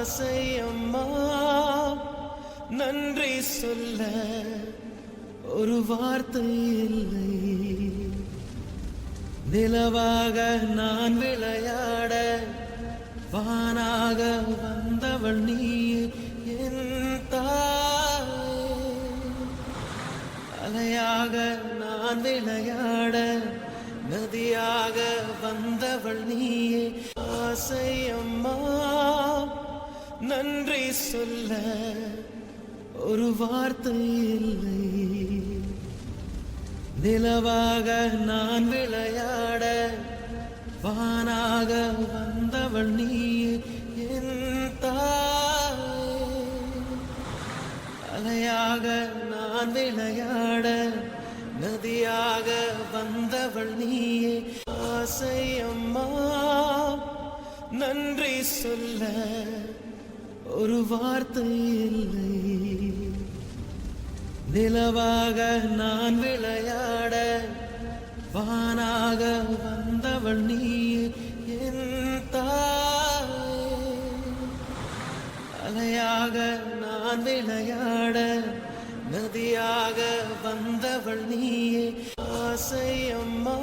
ஆசை அம்மா நன்றி சொல்ல ஒரு வார்த்தை இல்லை. நிலவாக நான் விளையாட வானாக வந்தவள் நீ என் தாயே. அலையாக நான் விளையாட நதியாக வந்தவள் நீயே. ஆசை அம்மா நன்றி சொல்ல ஒரு வார்த்தை இல்லை. நிலவாக நான் விளையாட வானாக வந்தவள் நீயே என் தாயே. அலையாக நான் விளையாட நதியாக வந்தவள் நீயே. ஆசை அம்மா நன்றி சொல்ல ஒரு வார்த்தை இல்லை. நிலவாக நான் விளையாட வானாக வந்தவள் நீயே என் தாயே. அலையாக நான் விளையாட நதியாக வந்தவள் நீயே. ஆசை அம்மா